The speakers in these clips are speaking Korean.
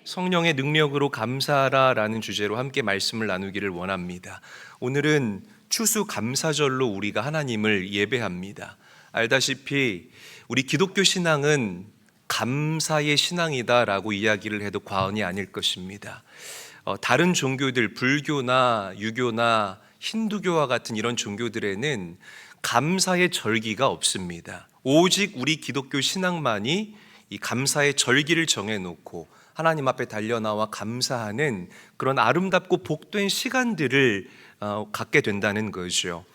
성령의 능력으로 감사하라라는 주제로 함께 말씀을 나누기를 원합니다. 오늘은 추수감사절로 우리가 하나님을 예배합니다. 알다시피 우리 기독교 신앙은 감사의 신앙이다라고 이야기를 해도 과언이 아닐 것입니다. 다른 종교들, 불교나 유교나 힌두교와 같은 이런 종교들에는 감사의 절기가 없습니다. 오직 우리 기독교 신앙만이 이 감사의 절기를 정해놓고 하나님 앞에 달려나와 감사하는 그런 아름답고 복된 시간들을 갖게 된다는 거죠.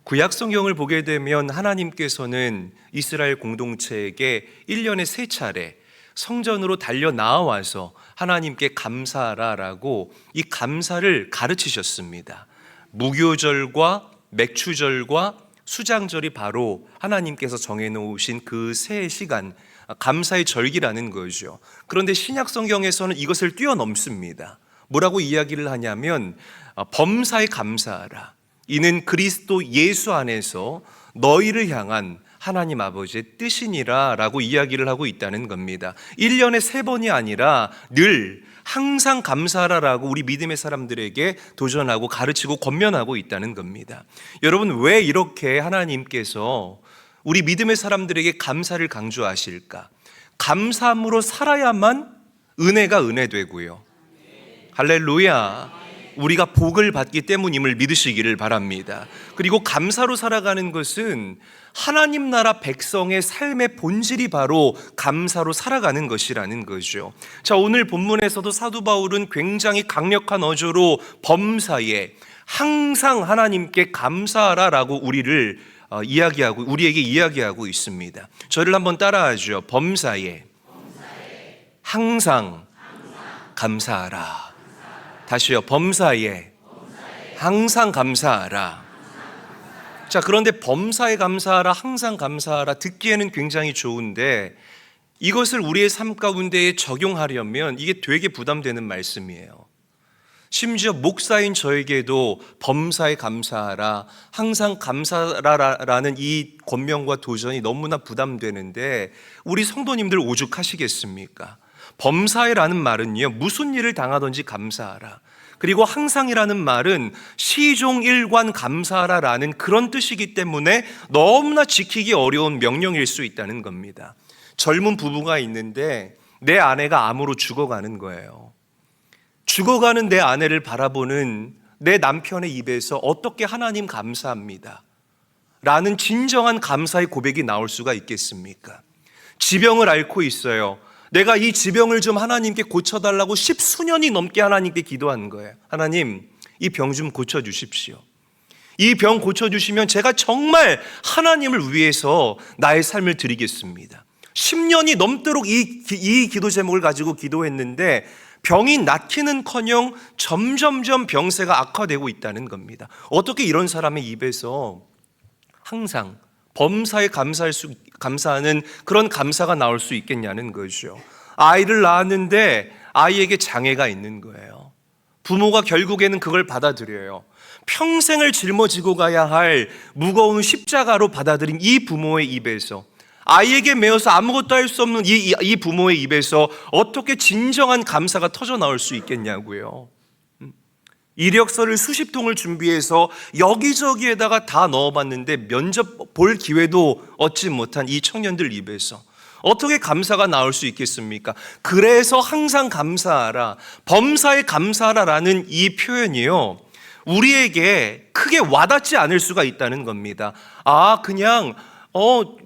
구약 성경을 보게 되면 하나님께서는 이스라엘 공동체에게 1년에 3차례 성전으로 달려나와서 하나님께 감사하라라고 이 감사를 가르치셨습니다. 무교절과 맥추절과 수장절이 바로 하나님께서 정해놓으신 그 세 시간, 감사의 절기라는 거죠. 그런데 신약 성경에서는 이것을 뛰어넘습니다. 뭐라고 이야기를 하냐면 범사에 감사하라. 이는 그리스도 예수 안에서 너희를 향한 하나님 아버지의 뜻이니라 라고 이야기를 하고 있다는 겁니다. 1년에 3번이 아니라 늘 항상 감사하라라고 우리 믿음의 사람들에게 도전하고 가르치고 권면하고 있다는 겁니다. 여러분, 왜 이렇게 하나님께서 우리 믿음의 사람들에게 감사를 강조하실까? 감사함으로 살아야만 은혜가 은혜되고요. 할렐루야. 우리가 복을 받기 때문임을 믿으시기를 바랍니다. 그리고 감사로 살아가는 것은 하나님 나라 백성의 삶의 본질이 바로 감사로 살아가는 것이라는 거죠. 자, 오늘 본문에서도 사도 바울은 굉장히 강력한 어조로 범사에 항상 하나님께 감사하라라고 우리에게 이야기하고 있습니다. 저를 한번 따라하죠. 범사에 항상 감사하라. 다시요. 범사에 항상 감사하라. 자, 그런데 범사에 감사하라, 항상 감사하라 듣기에는 굉장히 좋은데 이것을 우리의 삶 가운데에 적용하려면 이게 되게 부담되는 말씀이에요. 심지어 목사인 저에게도 범사에 감사하라, 항상 감사하라라는 이 권면과 도전이 너무나 부담되는데 우리 성도님들 오죽하시겠습니까? 범사에라는 말은요, 무슨 일을 당하든지 감사하라. 그리고 항상이라는 말은 시종일관 감사하라라는 그런 뜻이기 때문에 너무나 지키기 어려운 명령일 수 있다는 겁니다. 젊은 부부가 있는데 내 아내가 암으로 죽어가는 거예요. 죽어가는 내 아내를 바라보는 내 남편의 입에서 어떻게 하나님 감사합니다 라는 진정한 감사의 고백이 나올 수가 있겠습니까? 지병을 앓고 있어요. 내가 이 지병을 좀 하나님께 고쳐달라고 10수년이 넘게 하나님께 기도한 거예요. 하나님, 이 병 좀 고쳐주십시오. 이 병 고쳐주시면 제가 정말 하나님을 위해서 나의 삶을 드리겠습니다. 10년이 넘도록 이 기도 제목을 가지고 기도했는데 병이 낫기는커녕 점점점 병세가 악화되고 있다는 겁니다. 어떻게 이런 사람의 입에서 항상 범사에 감사하는 그런 감사가 나올 수 있겠냐는 거죠. 아이를 낳았는데 아이에게 장애가 있는 거예요. 부모가 결국에는 그걸 받아들여요. 평생을 짊어지고 가야 할 무거운 십자가로 받아들인 이 부모의 입에서, 아이에게 매어서 아무것도 할 수 없는 이 부모의 입에서 어떻게 진정한 감사가 터져 나올 수 있겠냐고요. 이력서를 수십 통을 준비해서 여기저기에다가 다 넣어봤는데 면접 볼 기회도 얻지 못한 이 청년들 입에서 어떻게 감사가 나올 수 있겠습니까? 그래서 항상 감사하라, 범사에 감사하라라는 이 표현이요, 우리에게 크게 와닿지 않을 수가 있다는 겁니다. 그냥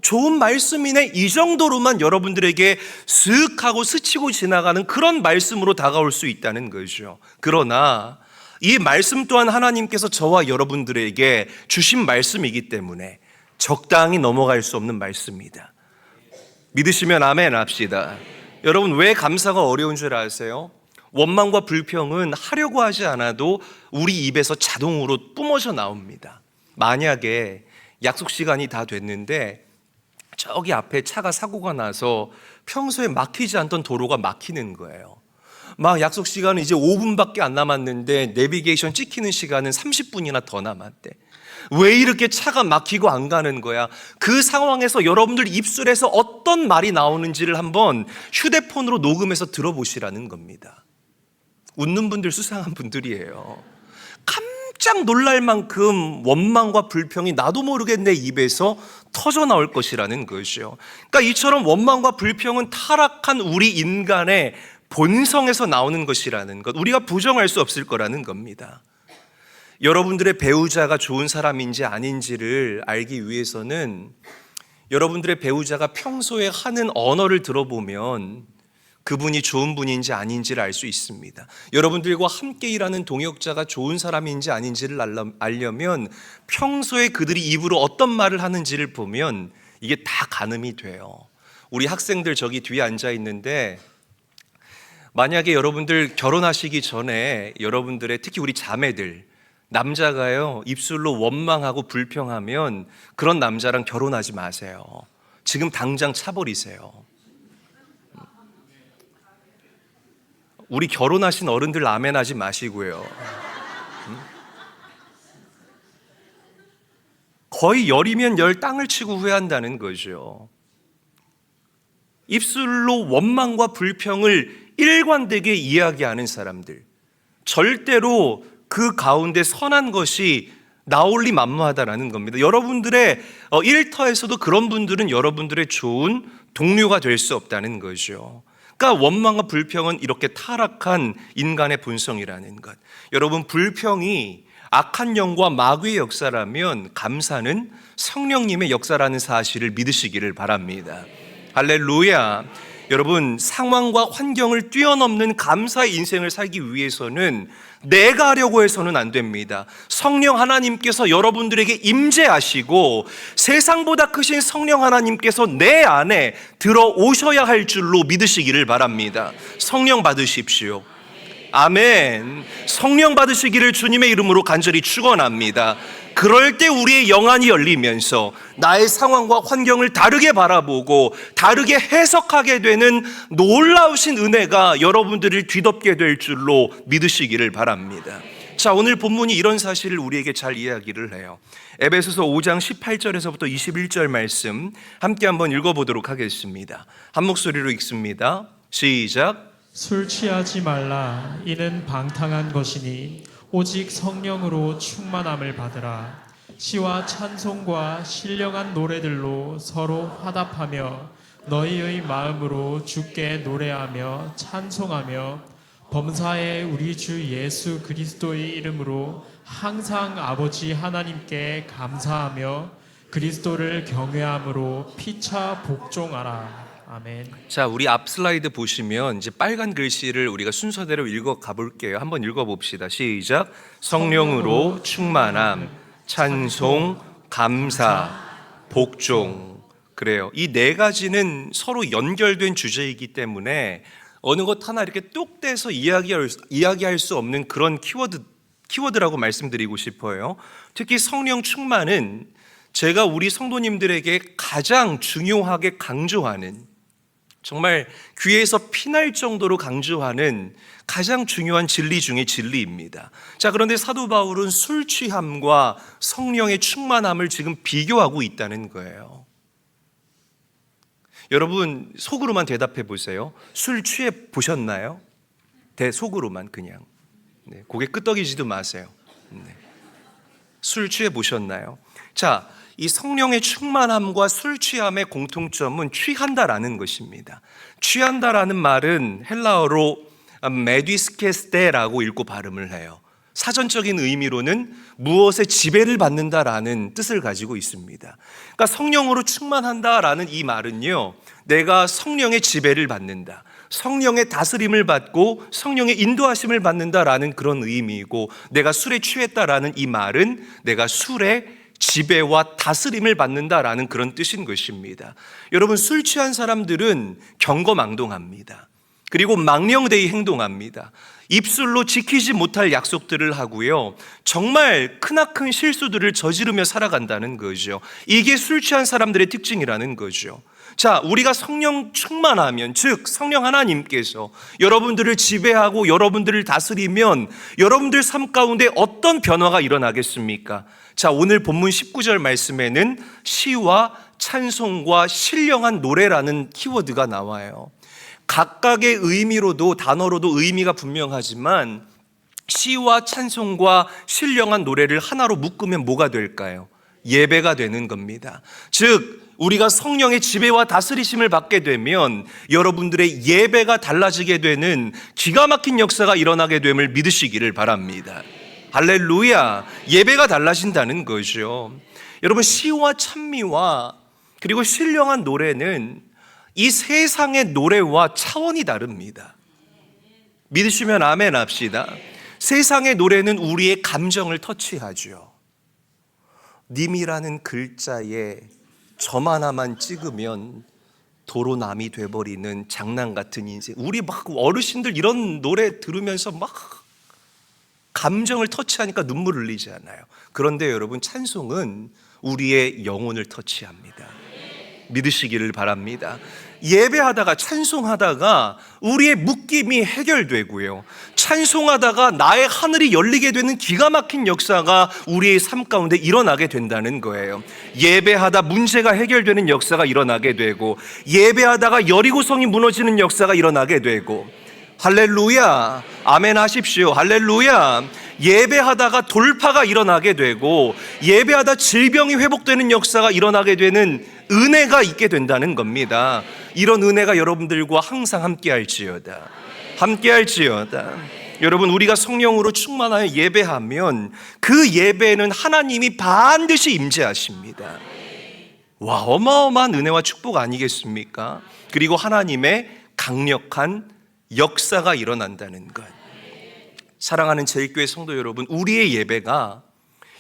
좋은 말씀이네, 이 정도로만 여러분들에게 슥 하고 스치고 지나가는 그런 말씀으로 다가올 수 있다는 거죠. 그러나 이 말씀 또한 하나님께서 저와 여러분들에게 주신 말씀이기 때문에 적당히 넘어갈 수 없는 말씀입니다. 믿으시면 아멘 합시다. 여러분, 왜 감사가 어려운 줄 아세요? 원망과 불평은 하려고 하지 않아도 우리 입에서 자동으로 뿜어져 나옵니다. 만약에 약속 시간이 다 됐는데 저기 앞에 차가 사고가 나서 평소에 막히지 않던 도로가 막히는 거예요. 막 약속 시간은 이제 5분밖에 안 남았는데 내비게이션 찍히는 시간은 30분이나 더 남았대. 왜 이렇게 차가 막히고 안 가는 거야? 그 상황에서 여러분들 입술에서 어떤 말이 나오는지를 한번 휴대폰으로 녹음해서 들어보시라는 겁니다. 웃는 분들 수상한 분들이에요. 깜짝 놀랄 만큼 원망과 불평이 나도 모르게 내 입에서 터져 나올 것이라는 거죠. 그러니까 이처럼 원망과 불평은 타락한 우리 인간의 본성에서 나오는 것이라는 것, 우리가 부정할 수 없을 거라는 겁니다. 여러분들의 배우자가 좋은 사람인지 아닌지를 알기 위해서는 여러분들의 배우자가 평소에 하는 언어를 들어보면 그분이 좋은 분인지 아닌지를 알 수 있습니다. 여러분들과 함께 일하는 동역자가 좋은 사람인지 아닌지를 알려면 평소에 그들이 입으로 어떤 말을 하는지를 보면 이게 다 가늠이 돼요. 우리 학생들 저기 뒤에 앉아 있는데 만약에 여러분들 결혼하시기 전에 여러분들의 특히 우리 자매들 남자가요 입술로 원망하고 불평하면 그런 남자랑 결혼하지 마세요. 지금 당장 차버리세요. 우리 결혼하신 어른들 아멘하지 마시고요. 거의 열이면 열 땅을 치고 후회한다는 거죠. 입술로 원망과 불평을 일관되게 이야기하는 사람들, 절대로 그 가운데 선한 것이 나올 리 만무하다라는 겁니다. 여러분들의 일터에서도 그런 분들은 여러분들의 좋은 동료가 될 수 없다는 거죠. 그러니까 원망과 불평은 이렇게 타락한 인간의 본성이라는 것. 여러분, 불평이 악한 영과 마귀의 역사라면 감사는 성령님의 역사라는 사실을 믿으시기를 바랍니다. 할렐루야. 여러분, 상황과 환경을 뛰어넘는 감사의 인생을 살기 위해서는 내가 하려고 해서는 안 됩니다. 성령 하나님께서 여러분들에게 임재하시고 세상보다 크신 성령 하나님께서 내 안에 들어오셔야 할 줄로 믿으시기를 바랍니다. 성령 받으십시오. 아멘. 성령 받으시기를 주님의 이름으로 간절히 축원합니다. 그럴 때 우리의 영안이 열리면서 나의 상황과 환경을 다르게 바라보고 다르게 해석하게 되는 놀라우신 은혜가 여러분들을 뒤덮게 될 줄로 믿으시기를 바랍니다. 자, 오늘 본문이 이런 사실을 우리에게 잘 이야기를 해요. 에베소서 5장 18절에서부터 21절 말씀 함께 한번 읽어보도록 하겠습니다. 한 목소리로 읽습니다. 시작. 술 취하지 말라. 이는 방탕한 것이니 오직 성령으로 충만함을 받으라. 시와 찬송과 신령한 노래들로 서로 화답하며 너희의 마음으로 주께 노래하며 찬송하며 범사에 우리 주 예수 그리스도의 이름으로 항상 아버지 하나님께 감사하며 그리스도를 경외함으로 피차 복종하라. 아멘. 자, 우리 앞 슬라이드 보시면 이제 빨간 글씨를 우리가 순서대로 읽어 가볼게요. 한번 읽어봅시다. 시작. 성령으로 충만함, 찬송, 감사, 복종. 그래요. 이 네 가지는 서로 연결된 주제이기 때문에 어느 것 하나 이렇게 뚝 떼서 이야기할 수 없는 그런 키워드라고 말씀드리고 싶어요. 특히 성령 충만은 제가 우리 성도님들에게 가장 중요하게 강조하는, 정말 귀에서 피날 정도로 강조하는 가장 중요한 진리 중의 진리입니다. 자, 그런데 사도 바울은 술 취함과 성령의 충만함을 지금 비교하고 있다는 거예요. 여러분, 속으로만 대답해 보세요. 술 취해 보셨나요? 속으로만 그냥. 네, 고개 끄덕이지도 마세요. 네. 술 취해 보셨나요? 자, 이 성령의 충만함과 술 취함의 공통점은 취한다라는 것입니다. 취한다라는 말은 헬라어로 메디스케스테라고 읽고 발음을 해요. 사전적인 의미로는 무엇의 지배를 받는다라는 뜻을 가지고 있습니다. 그러니까 성령으로 충만한다라는 이 말은요, 내가 성령의 지배를 받는다, 성령의 다스림을 받고 성령의 인도하심을 받는다라는 그런 의미이고, 내가 술에 취했다라는 이 말은 내가 술에 지배와 다스림을 받는다라는 그런 뜻인 것입니다. 여러분, 술 취한 사람들은 경거망동합니다. 그리고 망령되이 행동합니다. 입술로 지키지 못할 약속들을 하고요, 정말 크나큰 실수들을 저지르며 살아간다는 거죠. 이게 술 취한 사람들의 특징이라는 거죠. 자, 우리가 성령 충만하면, 즉 성령 하나님께서 여러분들을 지배하고 여러분들을 다스리면 여러분들 삶 가운데 어떤 변화가 일어나겠습니까? 자, 오늘 본문 19절 말씀에는 시와 찬송과 신령한 노래라는 키워드가 나와요. 각각의 의미로도, 단어로도 의미가 분명하지만 시와 찬송과 신령한 노래를 하나로 묶으면 뭐가 될까요? 예배가 되는 겁니다. 즉 우리가 성령의 지배와 다스리심을 받게 되면 여러분들의 예배가 달라지게 되는 기가 막힌 역사가 일어나게 됨을 믿으시기를 바랍니다. 할렐루야. 예배가 달라진다는 거죠. 여러분, 시와 찬미와 그리고 신령한 노래는 이 세상의 노래와 차원이 다릅니다. 믿으시면 아멘 합시다. 세상의 노래는 우리의 감정을 터치하죠. 님이라는 글자에 점 하나만 찍으면 도로남이 돼버리는 장난 같은 인생. 우리 막 어르신들 이런 노래 들으면서 막 감정을 터치하니까 눈물 흘리잖아요. 그런데 여러분, 찬송은 우리의 영혼을 터치합니다. 믿으시기를 바랍니다. 예배하다가 찬송하다가 우리의 묶임이 해결되고요, 찬송하다가 나의 하늘이 열리게 되는 기가 막힌 역사가 우리의 삶 가운데 일어나게 된다는 거예요. 예배하다 문제가 해결되는 역사가 일어나게 되고, 예배하다가 여리고성이 무너지는 역사가 일어나게 되고, 할렐루야, 아멘 하십시오. 할렐루야. 예배하다가 돌파가 일어나게 되고, 예배하다 질병이 회복되는 역사가 일어나게 되는 은혜가 있게 된다는 겁니다. 이런 은혜가 여러분들과 항상 함께할지어다. 함께할지어다. 여러분, 우리가 성령으로 충만하여 예배하면 그 예배에는 하나님이 반드시 임재하십니다. 와, 어마어마한 은혜와 축복 아니겠습니까? 그리고 하나님의 강력한 역사가 일어난다는 것. 사랑하는 제일교회 성도 여러분, 우리의 예배가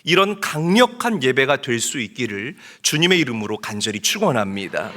이런 강력한 예배가 될 수 있기를 주님의 이름으로 간절히 축원합니다.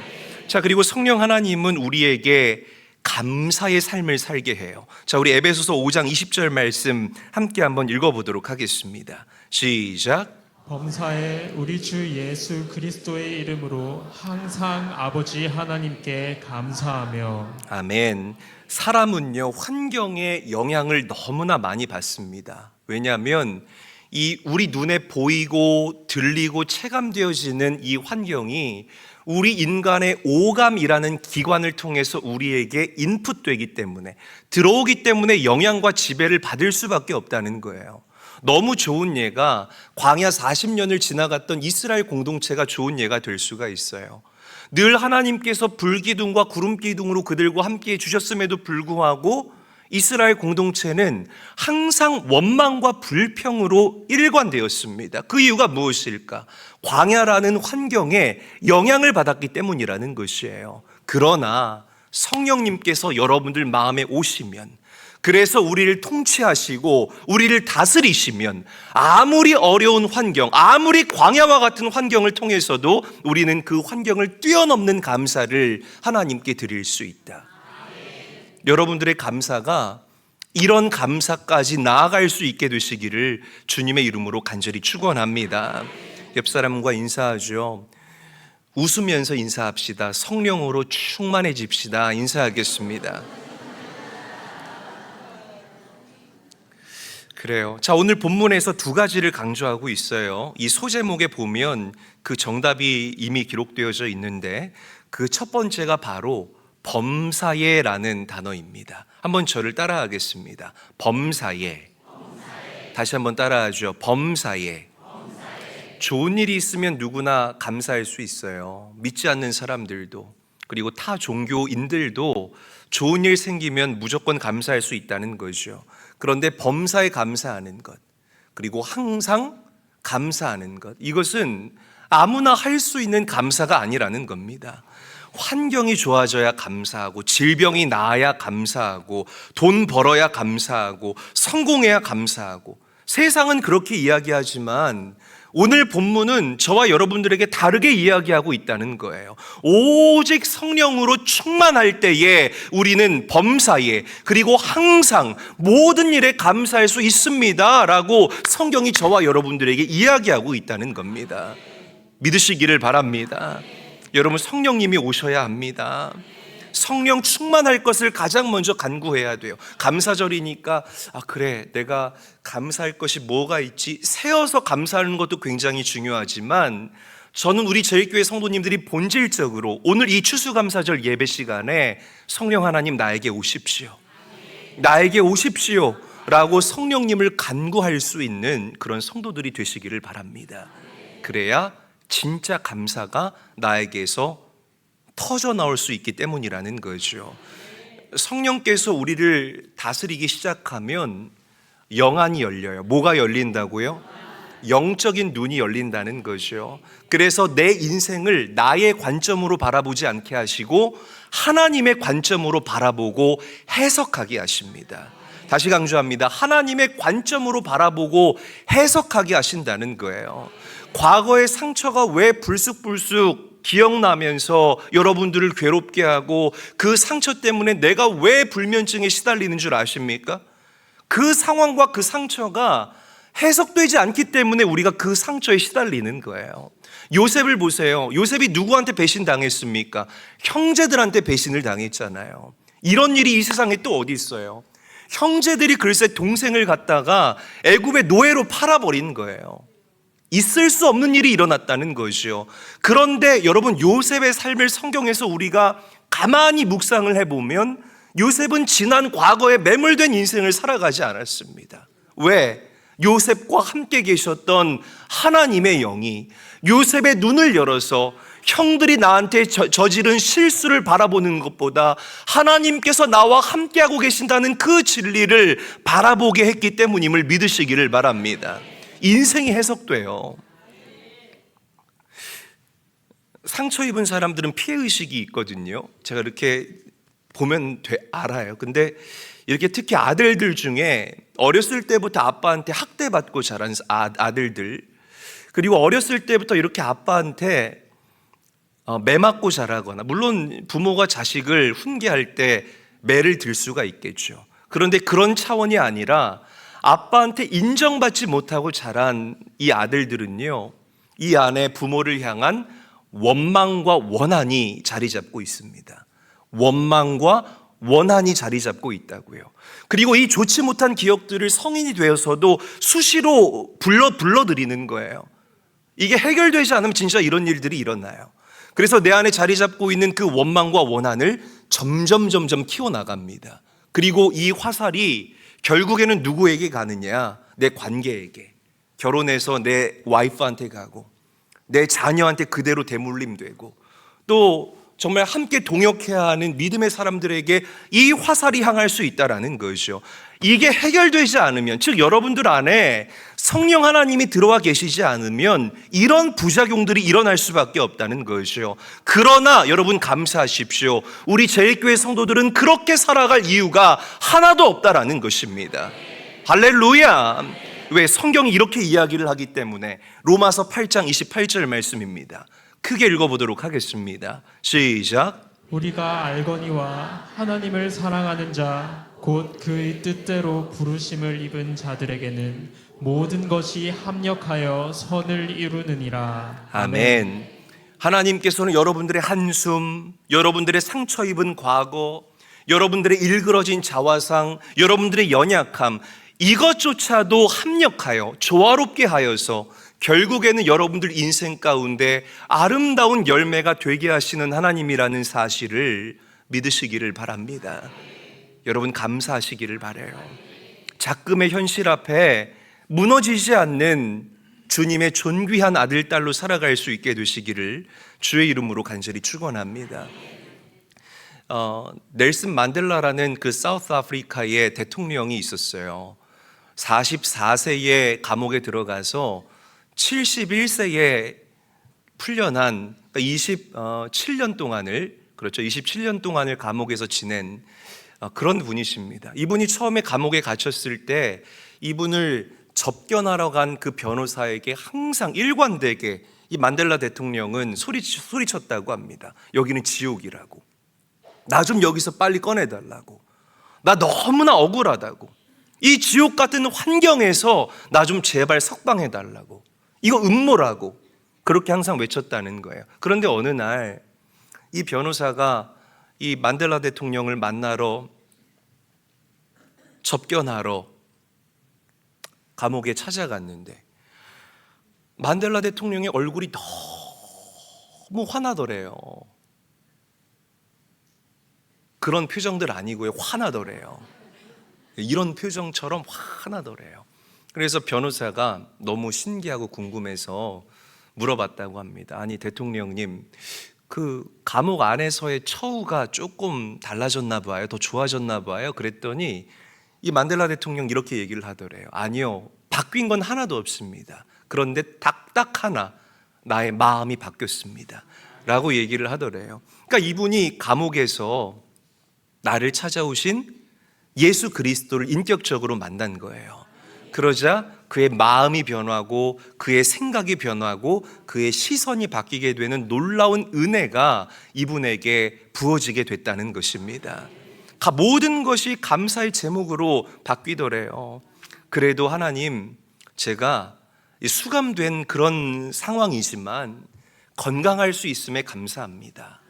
자, 그리고 성령 하나님은 우리에게 감사의 삶을 살게 해요. 자, 우리 에베소서 5장 20절 말씀 함께 한번 읽어보도록 하겠습니다. 시작. 범사에 우리 주 예수 그리스도의 이름으로 항상 아버지 하나님께 감사하며. 아멘. 사람은요, 환경의 영향을 너무나 많이 받습니다. 왜냐하면 이 우리 눈에 보이고 들리고 체감되어지는 이 환경이 우리 인간의 오감이라는 기관을 통해서 우리에게 인풋되기 때문에, 들어오기 때문에 영향과 지배를 받을 수밖에 없다는 거예요. 너무 좋은 예가 광야 40년을 지나갔던 이스라엘 공동체가 좋은 예가 될 수가 있어요. 늘 하나님께서 불기둥과 구름기둥으로 그들과 함께 해주셨음에도 불구하고 이스라엘 공동체는 항상 원망과 불평으로 일관되었습니다. 그 이유가 무엇일까? 광야라는 환경에 영향을 받았기 때문이라는 것이에요. 그러나 성령님께서 여러분들 마음에 오시면, 그래서 우리를 통치하시고 우리를 다스리시면, 아무리 어려운 환경, 아무리 광야와 같은 환경을 통해서도 우리는 그 환경을 뛰어넘는 감사를 하나님께 드릴 수 있다. 여러분들의 감사가 이런 감사까지 나아갈 수 있게 되시기를 주님의 이름으로 간절히 축원합니다. 옆 사람과 인사하죠. 웃으면서 인사합시다. 성령으로 충만해집시다. 인사하겠습니다. 그래요. 자, 오늘 본문에서 두 가지를 강조하고 있어요. 이 소제목에 보면 그 정답이 이미 기록되어져 있는데, 그 첫 번째가 바로 범사예라는 단어입니다. 한번 저를 따라하겠습니다. 범사예. 다시 한번 따라하죠. 범사예. 좋은 일이 있으면 누구나 감사할 수 있어요. 믿지 않는 사람들도, 그리고 타 종교인들도 좋은 일 생기면 무조건 감사할 수 있다는 거죠. 그런데 범사에 감사하는 것, 그리고 항상 감사하는 것, 이것은 아무나 할 수 있는 감사가 아니라는 겁니다. 환경이 좋아져야 감사하고, 질병이 나아야 감사하고, 돈 벌어야 감사하고, 성공해야 감사하고, 세상은 그렇게 이야기하지만 오늘 본문은 저와 여러분들에게 다르게 이야기하고 있다는 거예요. 오직 성령으로 충만할 때에 우리는 범사에, 그리고 항상 모든 일에 감사할 수 있습니다 라고 성경이 저와 여러분들에게 이야기하고 있다는 겁니다. 믿으시기를 바랍니다. 여러분, 성령님이 오셔야 합니다. 성령 충만할 것을 가장 먼저 간구해야 돼요. 감사절이니까 그래, 내가 감사할 것이 뭐가 있지? 세어서 감사하는 것도 굉장히 중요하지만 저는 우리 제일교회 성도님들이 본질적으로 오늘 이 추수감사절 예배 시간에 성령 하나님 나에게 오십시오, 나에게 오십시오 라고 성령님을 간구할 수 있는 그런 성도들이 되시기를 바랍니다. 그래야 진짜 감사가 나에게서 터져 나올 수 있기 때문이라는 거죠. 성령께서 우리를 다스리기 시작하면 영안이 열려요. 뭐가 열린다고요? 영적인 눈이 열린다는 거죠. 그래서 내 인생을 나의 관점으로 바라보지 않게 하시고 하나님의 관점으로 바라보고 해석하게 하십니다. 다시 강조합니다. 하나님의 관점으로 바라보고 해석하게 하신다는 거예요. 과거의 상처가 왜 불쑥불쑥 기억나면서 여러분들을 괴롭게 하고 그 상처 때문에 내가 왜 불면증에 시달리는 줄 아십니까? 그 상황과 그 상처가 해석되지 않기 때문에 우리가 그 상처에 시달리는 거예요. 요셉을 보세요. 요셉이 누구한테 배신당했습니까? 형제들한테 배신을 당했잖아요. 이런 일이 이 세상에 또 어디 있어요? 형제들이 글쎄 동생을 갖다가 애굽의 노예로 팔아버린 거예요. 있을 수 없는 일이 일어났다는 거죠. 그런데 여러분, 요셉의 삶을 성경에서 우리가 가만히 묵상을 해보면 요셉은 지난 과거에 매몰된 인생을 살아가지 않았습니다. 왜? 요셉과 함께 계셨던 하나님의 영이 요셉의 눈을 열어서 형들이 나한테 저지른 실수를 바라보는 것보다 하나님께서 나와 함께하고 계신다는 그 진리를 바라보게 했기 때문임을 믿으시기를 바랍니다. 인생이 해석돼요. 상처 입은 사람들은 피해의식이 있거든요. 제가 이렇게 보면 알아요. 근데 이렇게 특히 아들들 중에 어렸을 때부터 아빠한테 학대받고 자란 아들들, 그리고 어렸을 때부터 이렇게 아빠한테 매 맞고 자라거나, 물론 부모가 자식을 훈계할 때 매를 들 수가 있겠죠. 그런데 그런 차원이 아니라 아빠한테 인정받지 못하고 자란 이 아들들은요, 이 안에 부모를 향한 원망과 원한이 자리 잡고 있습니다. 원망과 원한이 자리 잡고 있다고요. 그리고 이 좋지 못한 기억들을 성인이 되어서도 수시로 불러들이는 거예요. 이게 해결되지 않으면 진짜 이런 일들이 일어나요. 그래서 내 안에 자리 잡고 있는 그 원망과 원한을 점점 키워나갑니다. 그리고 이 화살이 결국에는 누구에게 가느냐? 내 관계에게. 결혼해서 내 와이프한테 가고, 내 자녀한테 그대로 대물림되고, 또 정말 함께 동역해야 하는 믿음의 사람들에게 이 화살이 향할 수 있다라는 거죠. 이게 해결되지 않으면, 즉 여러분들 안에 성령 하나님이 들어와 계시지 않으면 이런 부작용들이 일어날 수밖에 없다는 거죠. 그러나 여러분 감사하십시오. 우리 제일교회 성도들은 그렇게 살아갈 이유가 하나도 없다라는 것입니다. 할렐루야. 왜? 성경이 이렇게 이야기를 하기 때문에. 로마서 8장 28절 말씀입니다. 크게 읽어보도록 하겠습니다. 시작. 우리가 알거니와 하나님을 사랑하는 자 곧 그의 뜻대로 부르심을 입은 자들에게는 모든 것이 합력하여 선을 이루느니라. 아멘. 하나님께서는 여러분들의 한숨, 여러분들의 상처 입은 과거, 여러분들의 일그러진 자화상, 여러분들의 연약함, 이것조차도 합력하여 조화롭게 하여서 결국에는 여러분들 인생 가운데 아름다운 열매가 되게 하시는 하나님이라는 사실을 믿으시기를 바랍니다. 여러분 감사하시기를 바라요. 작금의 현실 앞에 무너지지 않는 주님의 존귀한 아들, 딸로 살아갈 수 있게 되시기를 주의 이름으로 간절히 축원합니다. 넬슨 만델라라는 그 사우스 아프리카의 대통령이 있었어요. 44세에 감옥에 들어가서 71세에 풀려난 27년 동안을, 그렇죠, 27년 동안을 감옥에서 지낸 그런 분이십니다. 이분이 처음에 감옥에 갇혔을 때 이분을 접견하러 간 그 변호사에게 항상 일관되게 이 만델라 대통령은 소리쳤다고 합니다. 여기는 지옥이라고, 나 좀 여기서 빨리 꺼내달라고, 나 너무나 억울하다고, 이 지옥 같은 환경에서 나 좀 제발 석방해달라고, 이거 음모라고, 그렇게 항상 외쳤다는 거예요. 그런데 어느 날 이 변호사가 이 만델라 대통령을 만나러 접견하러 감옥에 찾아갔는데 만델라 대통령의 얼굴이 너무 화나더래요. 그런 표정들 아니고요. 화나더래요. 이런 표정처럼 화나더래요. 그래서 변호사가 너무 신기하고 궁금해서 물어봤다고 합니다. 아니 대통령님, 그 감옥 안에서의 처우가 조금 달라졌나 봐요. 더 좋아졌나 봐요. 그랬더니 이 만델라 대통령 이렇게 얘기를 하더래요. 아니요, 바뀐 건 하나도 없습니다. 그런데 딱딱 하나, 나의 마음이 바뀌었습니다 라고 얘기를 하더래요. 그러니까 이분이 감옥에서 나를 찾아오신 예수 그리스도를 인격적으로 만난 거예요. 그러자 그의 마음이 변하고 그의 생각이 변하고 그의 시선이 바뀌게 되는 놀라운 은혜가 이분에게 부어지게 됐다는 것입니다. 모든 것이 감사의 제목으로 바뀌더래요. 그래도 하나님, 제가 수감된 그런 상황이지만 건강할 수 있음에 감사합니다.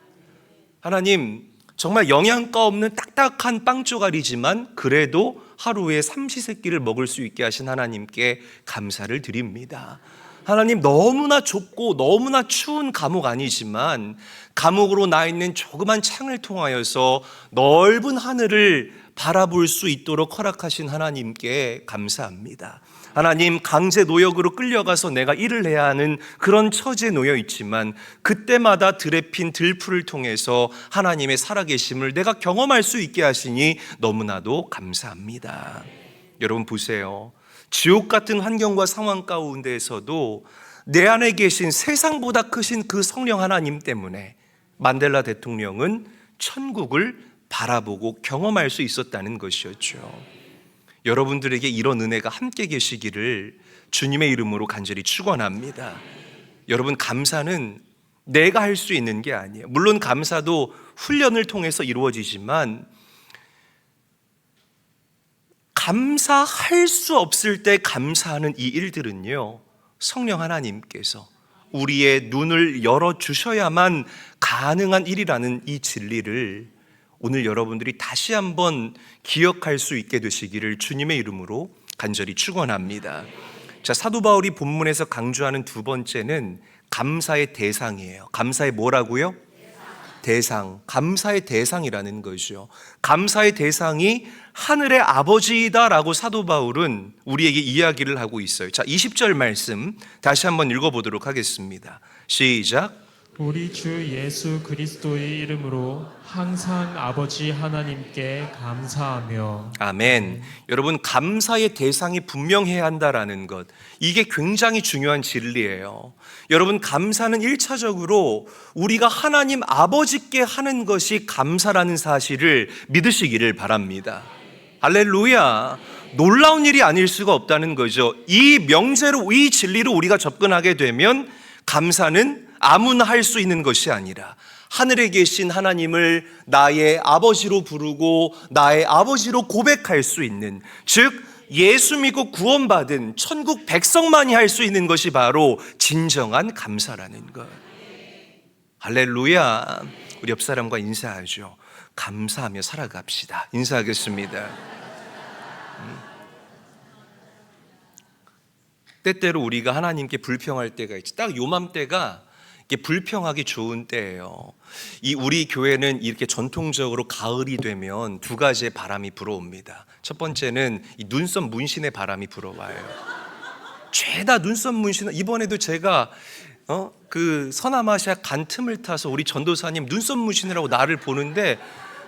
하나님, 정말 영양가 없는 딱딱한 빵 조각이지만 그래도 하루에 삼시세끼를 먹을 수 있게 하신 하나님께 감사를 드립니다. 하나님, 너무나 좁고 너무나 추운 감옥 아니지만 감옥으로 나 있는 조그만 창을 통하여서 넓은 하늘을 바라볼 수 있도록 허락하신 하나님께 감사합니다. 하나님, 강제 노역으로 끌려가서 내가 일을 해야 하는 그런 처지에 놓여 있지만 그때마다 들에 핀 들풀을 통해서 하나님의 살아계심을 내가 경험할 수 있게 하시니 너무나도 감사합니다. 여러분 보세요. 지옥 같은 환경과 상황 가운데에서도 내 안에 계신 세상보다 크신 그 성령 하나님 때문에 만델라 대통령은 천국을 바라보고 경험할 수 있었다는 것이었죠. 여러분들에게 이런 은혜가 함께 계시기를 주님의 이름으로 간절히 축원합니다. 여러분, 감사는 내가 할 수 있는 게 아니에요. 물론 감사도 훈련을 통해서 이루어지지만 감사할 수 없을 때 감사하는 이 일들은요, 성령 하나님께서 우리의 눈을 열어주셔야만 가능한 일이라는 이 진리를 오늘 여러분들이 다시 한번 기억할 수 있게 되시기를 주님의 이름으로 간절히 축원합니다. 자, 사도 바울이 본문에서 강조하는 두 번째는 감사의 대상이에요. 감사의 뭐라고요? 대상. 감사의 대상이라는 거죠. 감사의 대상이 하늘의 아버지이다라고 사도 바울은 우리에게 이야기를 하고 있어요. 자, 20절 말씀 다시 한번 읽어보도록 하겠습니다. 시작. 우리 주 예수 그리스도의 이름으로 항상 아버지 하나님께 감사하며. 아멘. 여러분, 감사의 대상이 분명해야 한다라는 것, 이게 굉장히 중요한 진리예요. 여러분, 감사는 1차적으로 우리가 하나님 아버지께 하는 것이 감사라는 사실을 믿으시기를 바랍니다. 할렐루야. 놀라운 일이 아닐 수가 없다는 거죠. 이 명제로, 이 진리로 우리가 접근하게 되면 감사는 아무나 할 수 있는 것이 아니라 하늘에 계신 하나님을 나의 아버지로 부르고 나의 아버지로 고백할 수 있는, 즉 예수 믿고 구원받은 천국 백성만이 할 수 있는 것이 바로 진정한 감사라는 것. 할렐루야. 우리 옆 사람과 인사하죠. 감사하며 살아갑시다. 인사하겠습니다. 때때로 우리가 하나님께 불평할 때가 있지. 딱 요맘때가 불평하기 좋은 때예요. 우리 교회는 이렇게 전통적으로 가을이 되면 두 가지의 바람이 불어옵니다. 첫 번째는 이 눈썹 문신의 바람이 불어와요. 죄다 눈썹 문신. 이번에도 제가 그 서남아시아 간 틈을 타서 우리 전도사님 눈썹 문신이라고 나를 보는데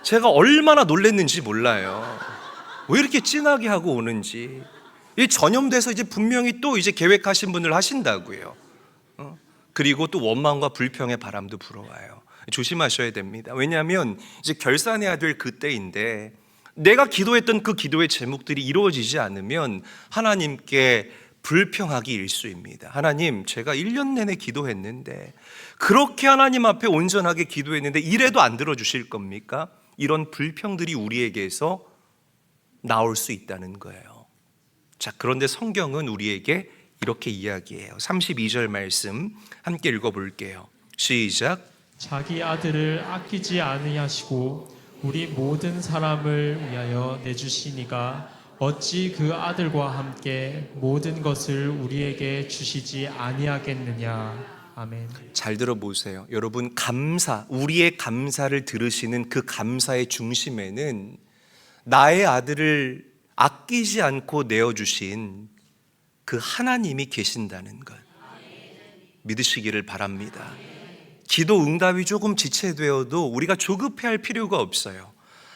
제가 얼마나 놀랬는지 몰라요. 왜 이렇게 진하게 하고 오는지. 이 전염돼서 이제 분명히 또 이제 계획하신 분을 하신다고요. 그리고 또 원망과 불평의 바람도 불어와요. 조심하셔야 됩니다. 왜냐하면 이제 결산해야 될 그때인데 내가 기도했던 그 기도의 제목들이 이루어지지 않으면 하나님께 불평하기 일쑤입니다. 하나님, 제가 1년 내내 기도했는데, 그렇게 하나님 앞에 온전하게 기도했는데 이래도 안 들어주실 겁니까? 이런 불평들이 우리에게서 나올 수 있다는 거예요. 자, 그런데 성경은 우리에게 이렇게 이야기해요. 32절 말씀 함께 읽어볼게요. 시작. 자기 아들을 아끼지 아니하시고 우리 모든 사람을 위하여 내주시니가 어찌 그 아들과 함께 모든 것을 우리에게 주시지 아니하겠느냐. 아멘. 잘 들어보세요. 여러분, 감사, 우리의 감사를 들으시는 그 감사의 중심에는 나의 아들을 아끼지 않고 내어주신 그 하나님이 계신다는 것 믿으시기를 바랍니다. 기도 응답이 조금 지체되어도 우리가 조급해할 필요가 없어요.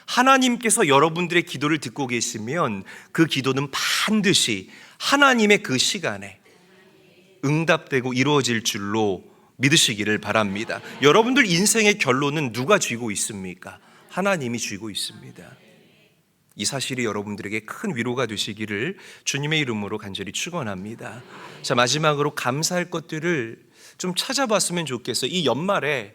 하나님께서 여러분들의 기도를 듣고 계시면 그 기도는 반드시 하나님의 그 시간에 응답되고 이루어질 줄로 믿으시기를 바랍니다. 여러분들 인생의 결론은 누가 쥐고 있습니까? 하나님이 쥐고 있습니다. 이 사실이 여러분들에게 큰 위로가 되시기를 주님의 이름으로 간절히 축원합니다. 자, 마지막으로 감사할 것들을 좀 찾아봤으면 좋겠어요. 이 연말에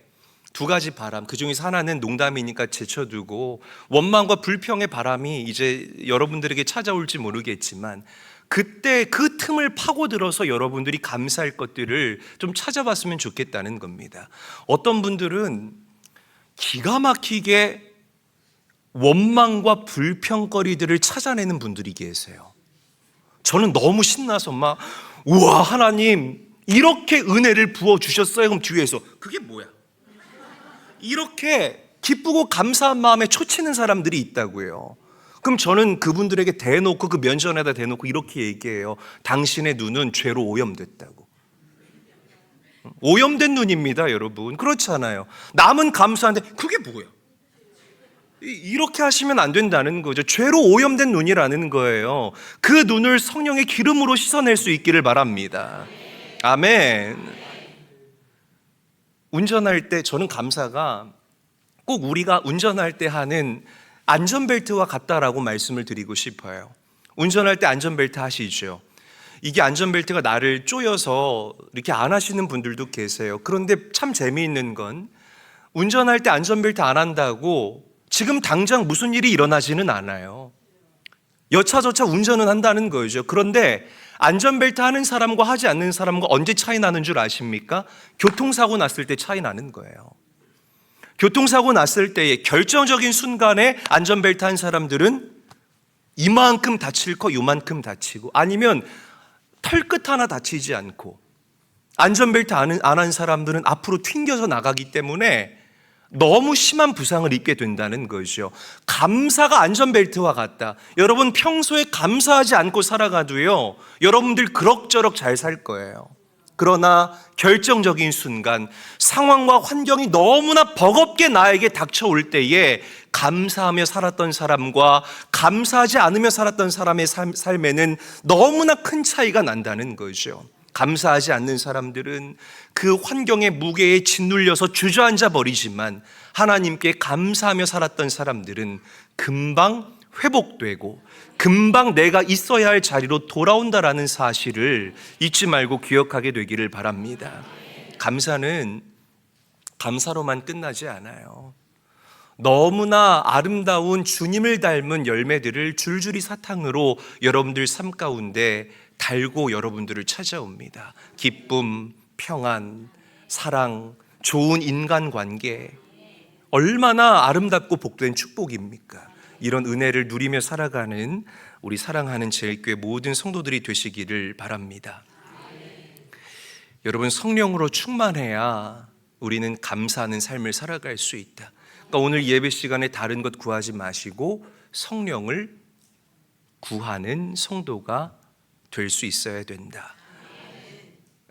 두 가지 바람, 그 중에서 하나는 농담이니까 제쳐두고 원망과 불평의 바람이 이제 여러분들에게 찾아올지 모르겠지만 그때 그 틈을 파고들어서 여러분들이 감사할 것들을 좀 찾아봤으면 좋겠다는 겁니다. 어떤 분들은 기가 막히게 원망과 불평거리들을 찾아내는 분들이 계세요. 저는 너무 신나서 막 우와 하나님 이렇게 은혜를 부어주셨어요. 그럼 뒤에서 그게 뭐야? 이렇게 기쁘고 감사한 마음에 초치는 사람들이 있다고요. 그럼 저는 그분들에게 대놓고 그 면전에다 대놓고 이렇게 얘기해요. 당신의 눈은 죄로 오염됐다고. 오염된 눈입니다, 여러분. 그렇잖아요. 남은 감사한데 그게 뭐야? 이렇게 하시면 안 된다는 거죠. 죄로 오염된 눈이라는 거예요. 그 눈을 성령의 기름으로 씻어낼 수 있기를 바랍니다. 아멘. 운전할 때 저는 감사가 꼭 우리가 운전할 때 하는 안전벨트와 같다라고 말씀을 드리고 싶어요. 운전할 때 안전벨트 하시죠. 이게 안전벨트가 나를 쪼여서 이렇게 안 하시는 분들도 계세요. 그런데 참 재미있는 건 운전할 때 안전벨트 안 한다고 지금 당장 무슨 일이 일어나지는 않아요. 여차저차 운전은 한다는 거죠. 그런데 안전벨트 하는 사람과 하지 않는 사람과 언제 차이 나는 줄 아십니까? 교통사고 났을 때 차이 나는 거예요. 교통사고 났을 때의 결정적인 순간에 안전벨트 한 사람들은 이만큼 다칠 거 요만큼 다치고 아니면 털끝 하나 다치지 않고 안전벨트 안 한 사람들은 앞으로 튕겨서 나가기 때문에 너무 심한 부상을 입게 된다는 거죠. 감사가 안전벨트와 같다. 여러분 평소에 감사하지 않고 살아가도요 여러분들 그럭저럭 잘 살 거예요. 그러나 결정적인 순간 상황과 환경이 너무나 버겁게 나에게 닥쳐올 때에 감사하며 살았던 사람과 감사하지 않으며 살았던 사람의 삶에는 너무나 큰 차이가 난다는 거죠. 감사하지 않는 사람들은 그 환경의 무게에 짓눌려서 주저앉아 버리지만 하나님께 감사하며 살았던 사람들은 금방 회복되고 금방 내가 있어야 할 자리로 돌아온다라는 사실을 잊지 말고 기억하게 되기를 바랍니다. 감사는 감사로만 끝나지 않아요. 너무나 아름다운 주님을 닮은 열매들을 줄줄이 사탕으로 여러분들 삶 가운데 달고 여러분들을 찾아옵니다. 기쁨, 평안, 사랑, 좋은 인간관계, 얼마나 아름답고 복된 축복입니까? 이런 은혜를 누리며 살아가는 우리 사랑하는 제일교회 모든 성도들이 되시기를 바랍니다. 여러분 성령으로 충만해야 우리는 감사하는 삶을 살아갈 수 있다. 그러니까 오늘 예배 시간에 다른 것 구하지 마시고 성령을 구하는 성도가 될 수 있어야 된다.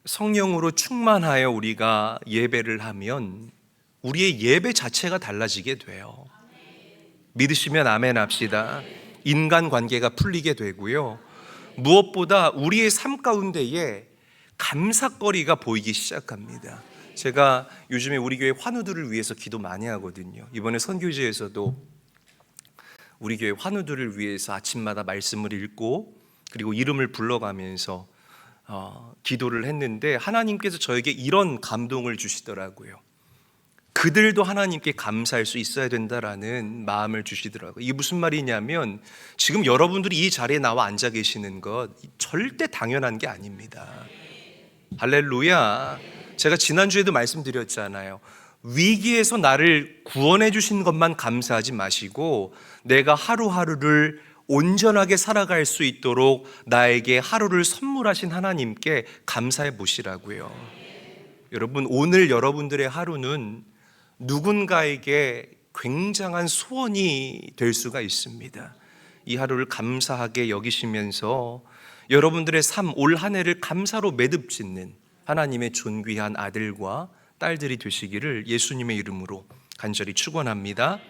성령으로 충만하여 우리가 예배를 하면 우리의 예배 자체가 달라지게 돼요. 믿으시면 아멘 합시다. 인간관계가 풀리게 되고요. 무엇보다 우리의 삶 가운데에 감사거리가 보이기 시작합니다. 제가 요즘에 우리 교회 환우들을 위해서 기도 많이 하거든요. 이번에 선교제에서도 우리 교회 환우들을 위해서 아침마다 말씀을 읽고 그리고 이름을 불러가면서 기도를 했는데 하나님께서 저에게 이런 감동을 주시더라고요. 그들도 하나님께 감사할 수 있어야 된다라는 마음을 주시더라고요. 이게 무슨 말이냐면 지금 여러분들이 이 자리에 나와 앉아 계시는 것 절대 당연한 게 아닙니다. 할렐루야. 제가 지난주에도 말씀드렸잖아요. 위기에서 나를 구원해 주신 것만 감사하지 마시고 내가 하루하루를 온전하게 살아갈 수 있도록 나에게 하루를 선물하신 하나님께 감사해 보시라고요. 여러분, 오늘 여러분들의 하루는 누군가에게 굉장한 소원이 될 수가 있습니다. 이 하루를 감사하게 여기시면서 여러분들의 삶, 올 한 해를 감사로 매듭짓는 하나님의 존귀한 아들과 딸들이 되시기를 예수님의 이름으로 간절히 축원합니다.